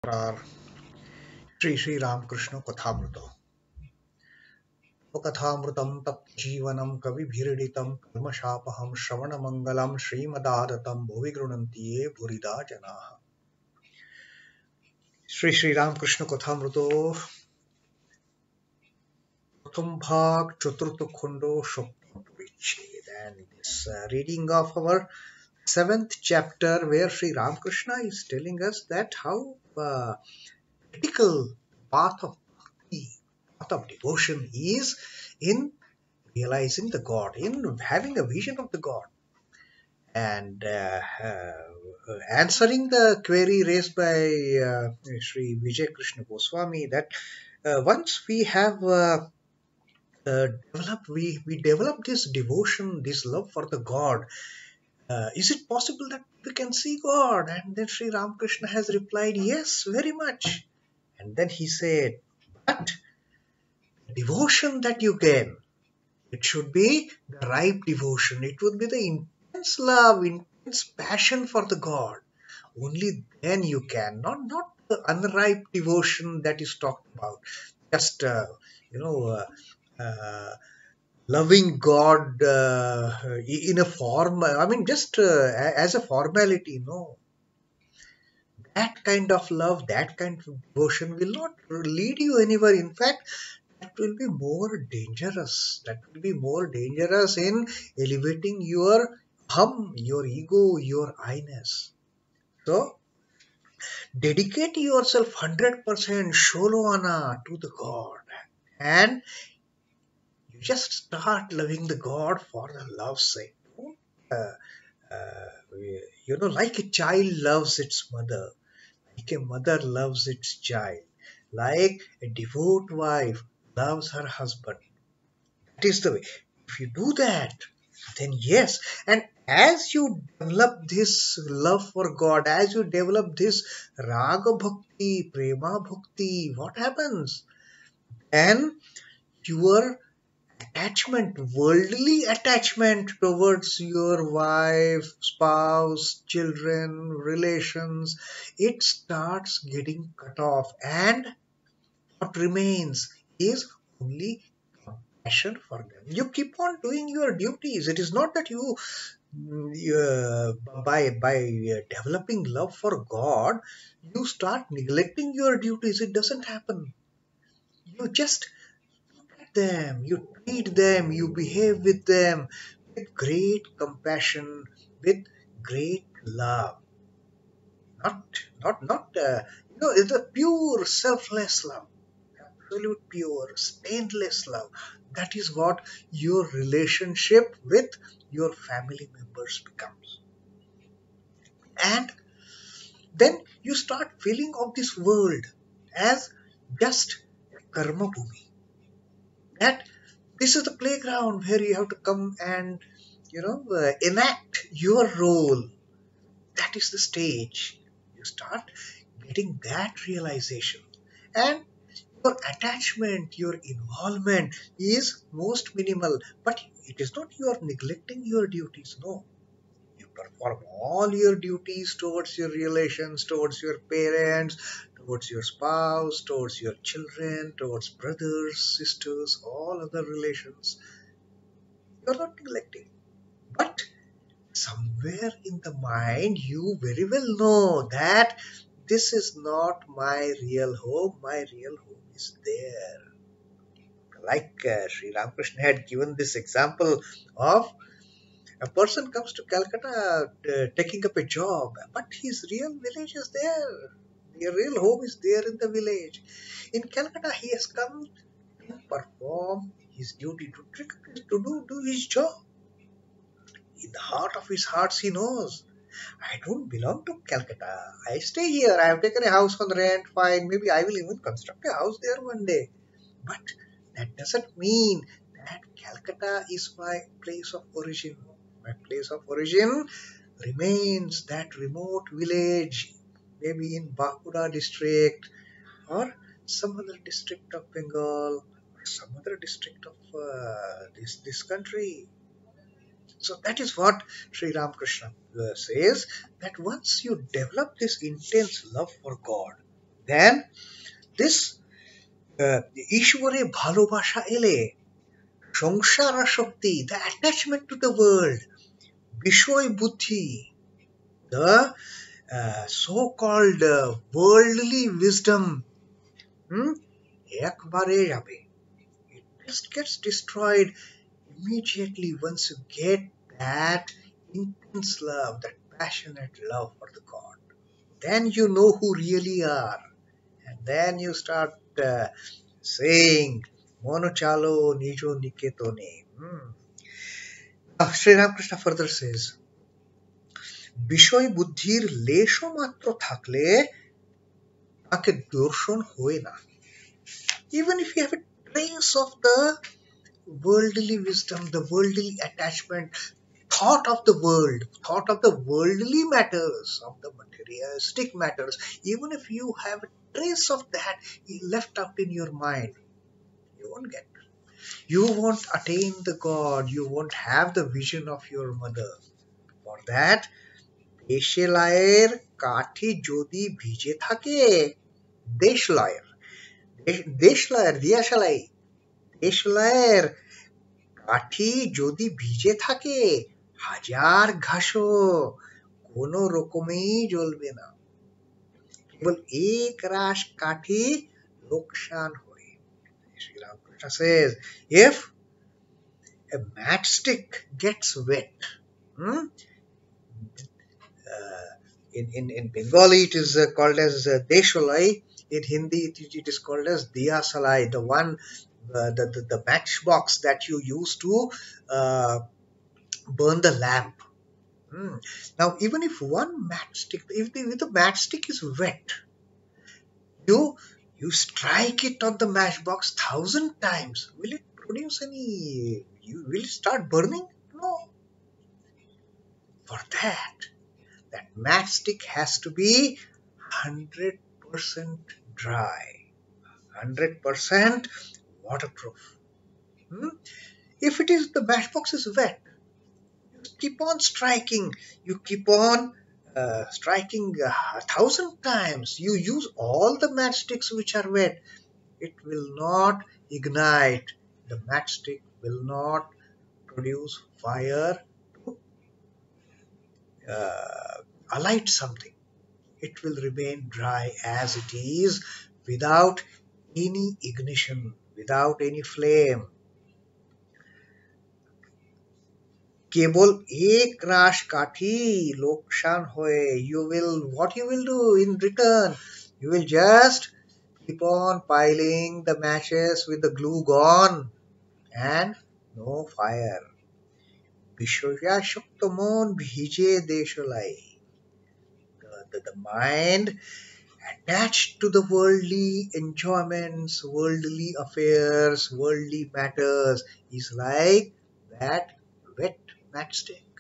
नमस्कार. श्री श्री रामकृष्ण कथामृत कथामृतं तप्तजीवनं कविभिरीडितं कल्मषापहं श्रवणमङ्गलं श्रीमदादतं भुवि गृह्णन्ति ये भूरिदा जनाः. श्री श्री रामकृष्ण कथामृतो प्रथम भाग चतुर्थ खंडो सप्तम परिच्छेद. And this reading of our seventh chapter, where Sri Ramakrishna is telling us that how critical path of bhakti, path of devotion is in realizing the God, in having a vision of the God, and answering the query raised by Sri Vijay Krishna Goswami, that once we have we develop this devotion, this love for the God, is it possible that we can see God? And then Sri Ramakrishna has replied, yes, very much. And then he said, but devotion that you gain, it should be the ripe devotion. It would be the intense love, intense passion for the God. Only then you can, not the unripe devotion that is talked about. Just you know, loving God in a form. I mean, just as a formality. No, that kind of love, that kind of devotion will not lead you anywhere. In fact, that will be more dangerous. That will be more dangerous in elevating your your ego, your I-ness. So, dedicate yourself 100% Sholana to the God, and you just start loving the God for the love's sake. Uh, like a child loves its mother, like a mother loves its child, like a devout wife loves her husband. That is the way. If you do that, then yes. And as you develop this love for God, as you develop this raga bhakti, prema bhakti, what happens? Then your attachment, worldly attachment towards your wife, spouse, children, relations, it starts getting cut off. And what remains is only passion for them. You keep on doing your duties. It is not that by developing love for God, you start neglecting your duties. It doesn't happen. You just look at them, you treat them, you behave with them with great compassion, with great love. Not it's a pure selfless love, absolute pure stainless love. That is what your relationship with your family members becomes. And then you start feeling of this world as just karma bhumi, that this is the playground where you have to come and enact your role. That is the stage. You start getting that realization, and your attachment, your involvement is most minimal. But it is not you are neglecting your duties. No, you perform all your duties towards your relations, towards your parents, towards your spouse, towards your children, towards brothers, sisters, all other relations. You are not neglecting. But somewhere in the mind, you very well know that this is not my real home. My real home is there. Like Sri Ramakrishna had given this example of a person comes to Calcutta taking up a job, but his real village is there. The real home is there in the village. In Calcutta, he has come to perform his duty, to do his job. In the heart of his hearts, he knows, I don't belong to Calcutta. I stay here. I have taken a house on rent. Fine. Maybe I will even construct a house there one day. But that doesn't mean that Calcutta is my place of origin. My place of origin remains that remote village, maybe in Bankura district or some other district of Bengal or some other district of this country. So that is what Sri Ramakrishna says, that once you develop this intense love for God, Then this ঈশ্বরে ভালোবাসা এলে সংসার আসক্তি, the attachment to the world, বিষয় বুদ্ধি, the so-called worldly wisdom, একবারে যাবে. It just gets destroyed immediately once you get that intense love, that passionate love for the God. Then you know who really are. And then you start saying, Mono chalo nijo niketone. Sri Ramakrishna further says, বিষয় বুদ্ধির লেশও মাত্র থাকলে তাকে দর্শন হয় না. Even if you have a trace of the worldly wisdom, the worldly attachment, thought of the worldly matters, of the materialistic matters, even if you have a trace of that left out in your mind, you won't get. You won't attain the God, you won't have the vision of your mother. For that, দেশলাইয়ের কাঠি যদি ভিজে থাকে, দেশলাইয়ের দেশলাইয়ের দিয়াশালাই দেশলাইয়ের কাঠি যদি ভিজে থাকে, হাজার ঘাসও কোনো রকমেই জ্বলবে না, কেবল এক রাশ কাঠি লোকসান হয়. Sri Ramakrishna says, if a matchstick gets wet, in Bengali it is called as desholai, in Hindi it is called as diya salai, the one the matchbox that you use to burn the lamp. Now even if one matchstick, if the matchstick is wet, you strike it on the matchbox 1,000 times, will it produce any, will it start burning? No. For that matchstick has to be 100% dry, 100% waterproof. If it is, the matchbox is wet, you keep on striking, you keep on striking 1,000 times, you use all the matchsticks which are wet, it will not ignite, the matchstick will not produce fire to alight something. It will remain dry as it is, without any ignition, without any flame. কেবল এক রাশ কাঠি লোকসান হয়ে, what you will do in return, you will just keep on piling the matches with the glue gone and no fire. বিষয়াসক্ত মন ভিজে দেশলাই, the mind attached to the worldly enjoyments, worldly affairs, worldly matters is like that wet matchstick.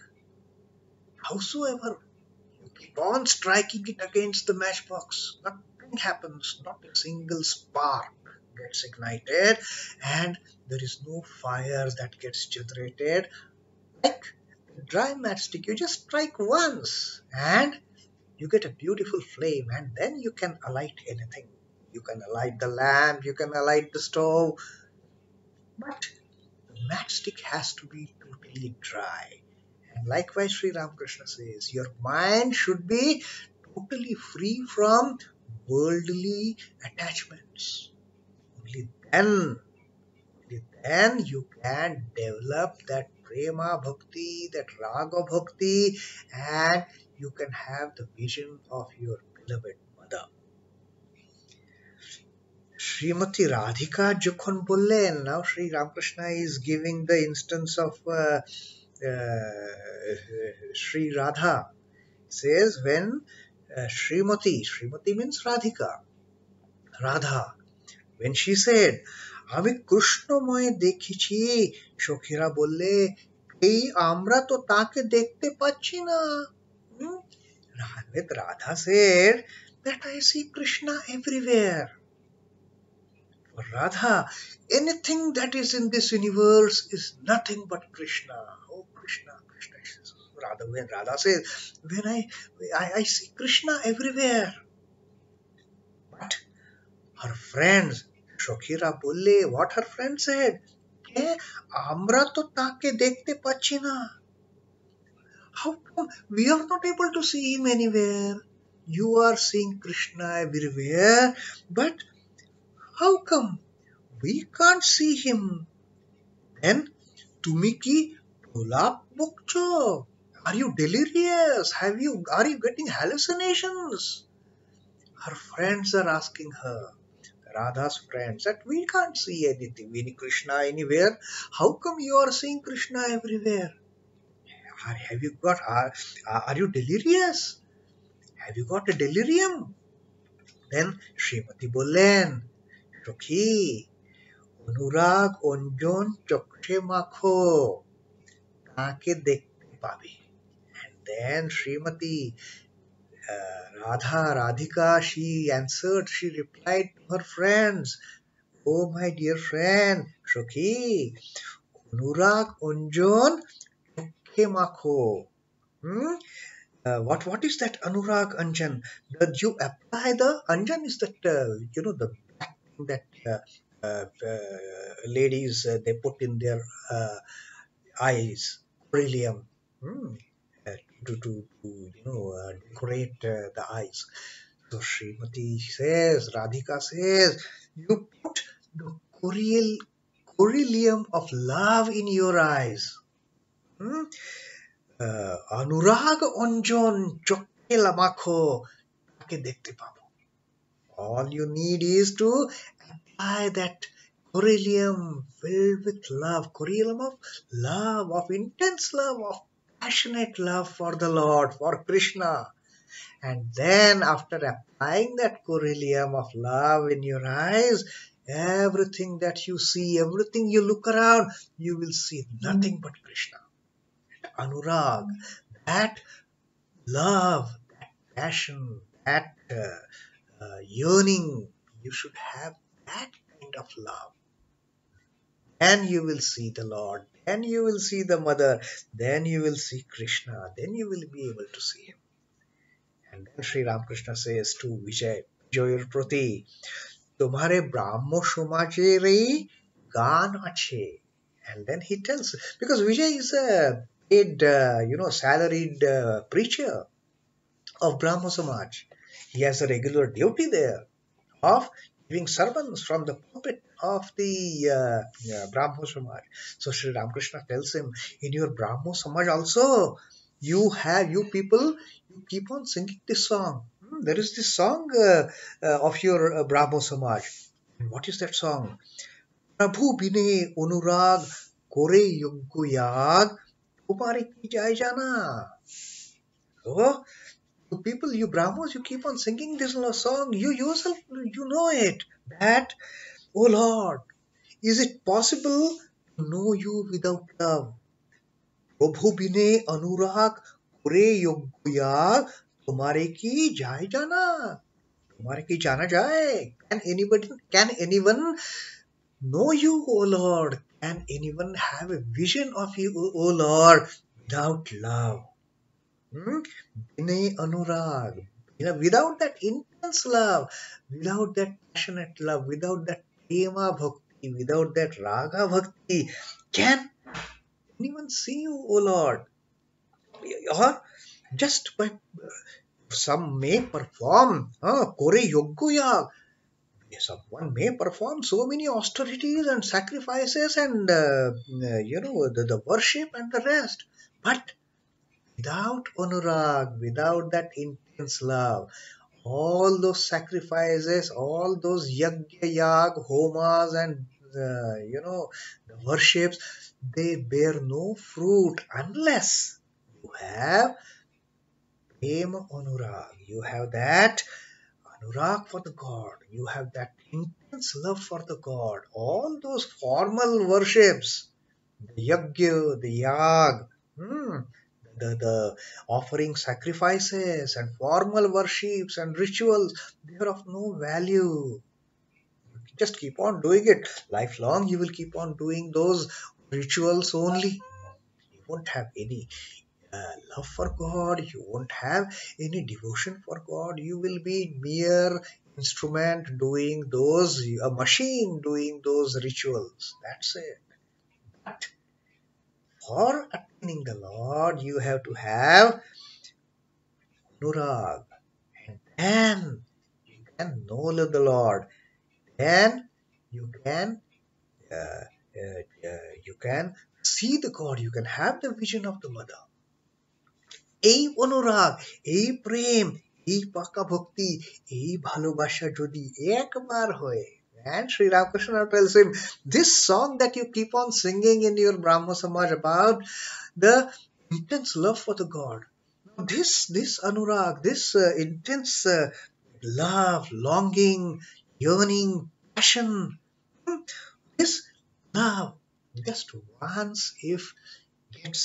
Howsoever you keep on striking it against the matchbox, nothing happens, not a single spark gets ignited, and there is no fire that gets generated. Like the dry matchstick, you just strike once and you get a beautiful flame, and then you can alight anything. You can alight the lamp, you can alight the stove, but the matchstick has to be totally dry. And likewise, Sri Ramakrishna says, your mind should be totally free from worldly attachments. Only then you can develop that prema bhakti, that raga bhakti, and you can have the vision of your beloved mother. Srimati Radhika যখন বললেন, now Sri Ramakrishna is giving the instance of Sri Radha. Says when Srimati means Radha, when she said, আমি কৃষ্ণময় দেখেছি, সখীরা বললে, এই আমরা তো তাকে দেখতে পাচ্ছি না. Radha said that I see Krishna everywhere. For Radha, anything that is in this universe is nothing but Krishna. Oh, Krishna. When Radha says, when I see Krishna everywhere. But her friends, Shokhira bolle, what her friend said, "Ke আমরা তো তাকে দেখতে পাচ্ছি না. How come we are not able to see him anywhere? You are seeing Krishna everywhere, but how come we can't see him?" Then Tumiki Pulap Bukcho. Are you delirious? Are you getting hallucinations? Her friends are asking her, Radha's friends, that we can't see anything, any Krishna anywhere. How come you are seeing Krishna everywhere? Have you got, are you delirious? Have you got a delirium? Then Srimati bollen, Shokhi, অনুরাগ অঞ্জন চক্ষে মাখো তাকে দেখতে পাবে. And then Srimati Radhika, she answered, she replied to her friends, "Oh my dear friend, Shokhi, অনুরাগ অঞ্জন চক্ষে মাখো." Hmm? What is that Anurag Anjan? That you apply the Anjan is that the black thing that ladies they put in their eyes, beryllium, hmm, uh, to decorate the eyes. So Srimati says, Radhika says, you put the beryllium of love in your eyes. Hmm? অনুরাগ অঞ্জন চোখে মাখো তাকে দেখতে পাবো. All you need is to apply that beryllium filled with love, beryllium of love, of intense love, of passionate love for the Lord, for Krishna. And then after applying that beryllium of love in your eyes, everything that you see, everything you look around, you will see nothing but Krishna. Anurag, that love, that passion, that yearning, you should have that kind of love. Then you will see the Lord, then you will see the Mother, then you will see Krishna, then you will be able to see him. And then Sri Ramakrishna says to Vijay, Joyur Prati, तुम्हारे ब्राह्मो समाजे रे गान अच्छे. And then he tells, because Vijay is a paid, salaried preacher of Brahmo Samaj. He has a regular duty there of giving sermons from the pulpit of the Brahmo Samaj. So Sri Ramakrishna tells him, in your Brahmo Samaj also, you people, you keep on singing this song. There is this song of your Brahmo Samaj. And what is that song? Prabhu bine anurag kore yogyo yag tumhare ki jai jana. So, you people, you Brahmos, you keep on singing this song. You yourself, you know it. That, oh Lord, is it possible to know you without love? Prabhu bine anurag kore yogyo yag tumhare ki jai jana. Tumhare ki jana jai. Can anyone know you, O Lord? Can anyone have a vision of you, O Lord, without love? Vinay Anurag. Without that intense love, without that passionate love, without that prema bhakti, without that raga bhakti, can anyone see you, O Lord? Or just by some may perform Kore Yogya. Someone may perform so many austerities and sacrifices and the worship and the rest, but without anurag, without that intense love, all those sacrifices, all those homas, and the worships, they bear no fruit unless you have prema anurag. You have that anurag for the God. You have that intense love for the God. All those formal worships, the yagya, the yag, the offering sacrifices and formal worships and rituals, they are of no value. Just keep on doing it. Lifelong, you will keep on doing those rituals only. You won't have any love for God, you won't have any devotion for God. You will be mere instrument doing those, a machine doing those rituals. That's it. But for attaining the Lord, you have to have Nurag. And then you can know the Lord. Then you can uh, you can see the God. You can have the vision of the Mother. এই অনুরাগ, এই প্রেম, এই পাকা ভক্তি, এই ভালোবাসা যদি একবার হয়, and Sri Ramakrishna tells him, this song that you keep on singing in your Brahmo Samaj about the intense love for the God, this anurag, this intense love, longing, yearning, passion, this love, just once if gets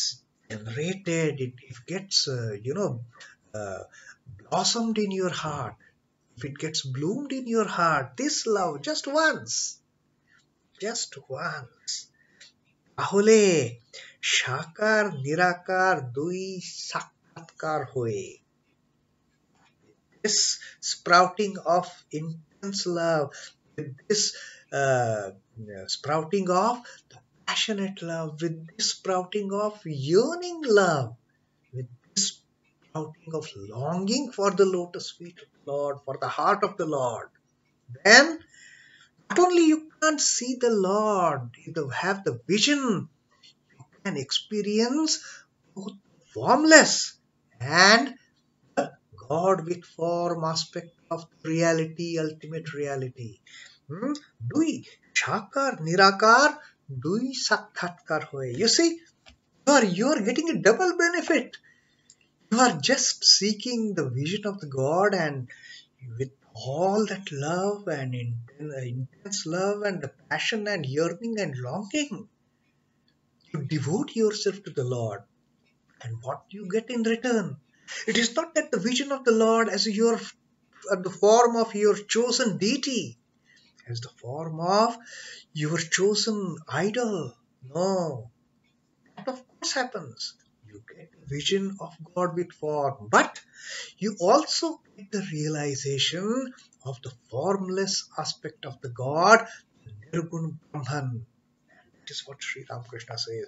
generated, it gets uh, blossomed in your heart, if it gets bloomed in your heart, this love just once, তাহলে সাকার নিরাকার দুই সাক্ষাৎকার হয়ে, this sprouting of intense love, with this sprouting of the passionate love, with this sprouting of yearning love, with this sprouting of longing for the lotus feet of the Lord, for the heart of the Lord, then not only you can't see the Lord, you have the vision, you can experience both formless and God with form aspect of reality, ultimate reality. Dui Shakar Nirakar Dui Sakhatkar Hoye. You see, you are getting a double benefit. You are just seeking the vision of the God, and with all that love and intense love and the passion and yearning and longing, you devote yourself to the Lord. And what do you get in return? It is not that the vision of the Lord as your the form of your chosen deity, as the form of your chosen idol. No, that of course happens. You get the vision of God with form, but you also get the realization of the formless aspect of the God, Nirgun Brahman. That is what Sri Ramakrishna says.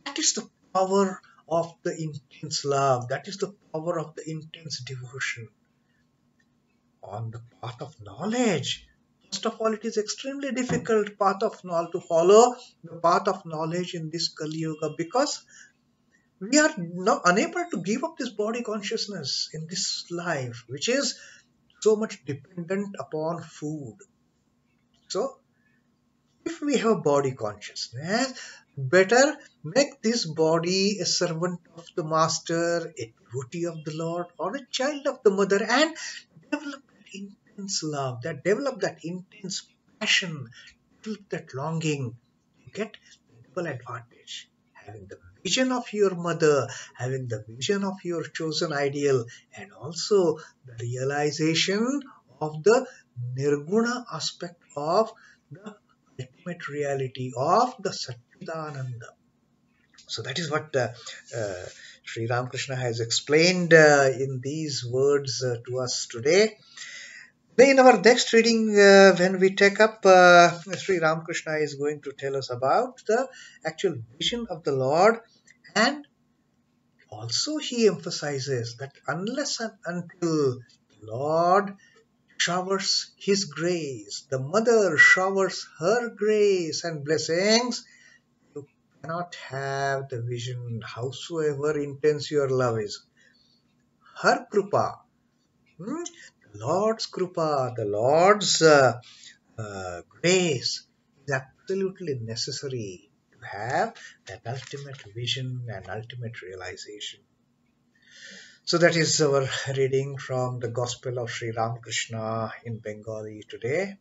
That is the power of the intense love. That is the power of the intense devotion. On the path of knowledge, first of all, it is extremely difficult path of knowledge to follow the path of knowledge in this Kali Yuga, because we are unable to give up this body consciousness in this life, which is so much dependent upon food. So if we have body consciousness, better make this body a servant of the master, a devotee of the Lord, or a child of the mother, and develop that intense love, that develop that intense passion, develop that longing. You get double advantage. Having the vision of your mother, having the vision of your chosen ideal, and also the realization of the nirguna aspect of the ultimate reality of the Satchidananda. So that is what Sri Ramakrishna has explained in these words to us today. In our next reading, when we take up, Sri Ramakrishna is going to tell us about the actual vision of the Lord, and also he emphasizes that unless and until the Lord showers his grace, the mother showers her grace and blessings, you cannot have the vision, howsoever intense your love is. Her krupa, the Lord's krupa, the Lord's grace is absolutely necessary to have that ultimate vision and ultimate realization. So that is our reading from the Gospel of Sri Ramakrishna in Bengali today.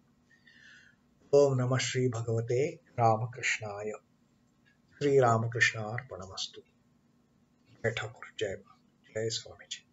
Om Namah Shri Bhagavate Ramakrishnaya. Sri Ramakrishna Arpanamastu. Jai Thakur, Jai Swamiji.